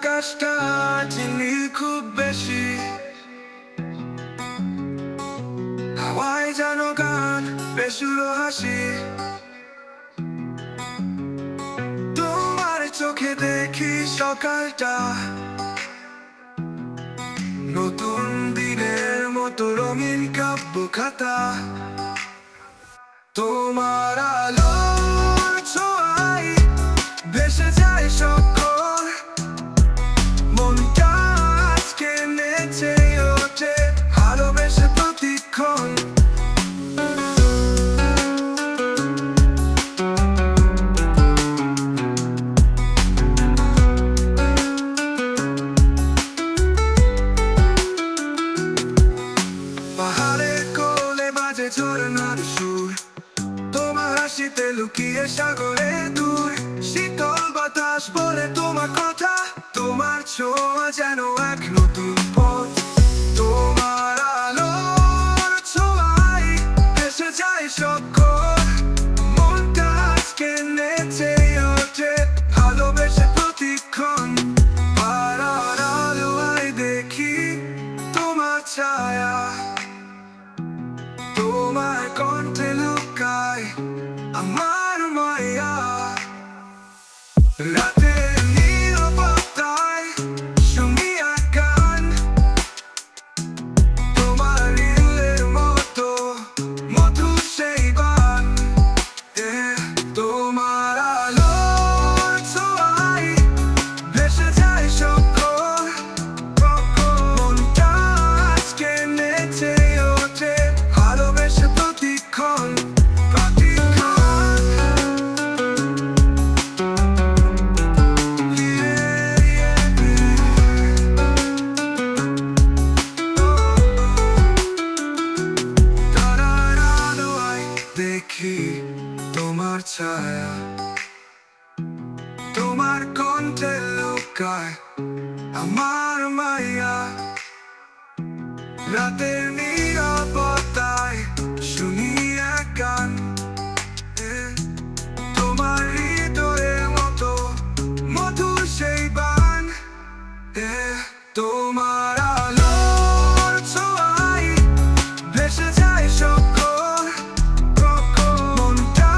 আকাশটা চিনি খুব বেশি, হাওয়ায় যেন গান বেসুরো হাসি। তোমার চোখে দেখি সকালটা নতুন দিনের মতো রঙিন কাব্য খাতা। তোমার আলোর ছোঁয়ায় ভেসে যায় সকল, মনটা আজকে নেচে ওঠে ভালোবেসে প্রতিক্ষণ। পাহাড়ের কোলে বাজে ঝরনার সুর, তোমার হাসিতে লুকিয়ে সাগরে দূর। শীতল বাতাস বলে তোমার কথা, তোমার ছোঁয়া যেন এক নতুন পথ। তোমার আলোর ছোঁয়ায় ভেসে যায় সকল, মনটা আজকে নেচে ওঠে ভালোবেসে প্রতিক্ষণ। পাড়ার আলোয় দেখি তোমার ছায়া, তোমার কণ্ঠে লুকায় আমার মায়া। রাতের নীরবতায় শুনি এক গান, তোমার নীলের মতো মধুর সেই গান। তোমার আলোর ছোঁয়ায় ভেসে যায় সকল, মনটা আজকে নেচে ওঠে ভালোবেসে প্রতিক্ষণ। দেখি তোমার ছায়া, তোমার কণ্ঠে লুকায় আমার মায়া। রাতের নীরবতায় শুনি এক গান, তোমার হৃদয়ের মতো মধুর সেই বান। তোমার আলোর ছোঁয়ায় ভেসে যায় সকল, মনটা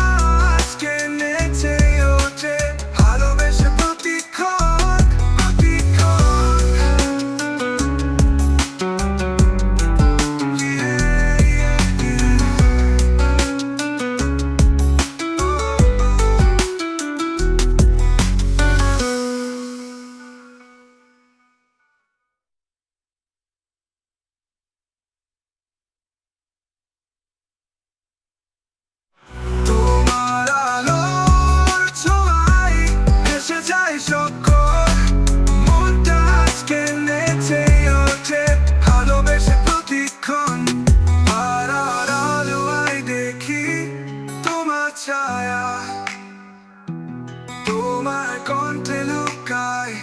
আজকে নেচে ওঠে ভালোবেসে প্রতিক্ষণ। তোমার আলোর ছোঁয়ায় ভেসে যায় সকল, মনটা আজকে নেচে ওঠে ভালোবেসে প্রতিক্ষণ। পাড়ার আলোয় দেখি তোমার ছায়া, তোমার কণ্ঠে লুকায়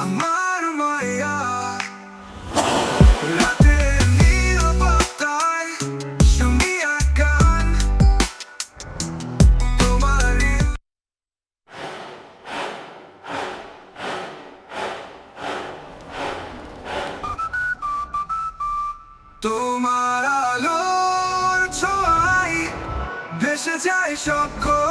আমার মায়া। রাতের নীরবতায় শুনি এক গান, তোমার তোমার আলোর ছোঁয়ায় ভেসে যায় সকল,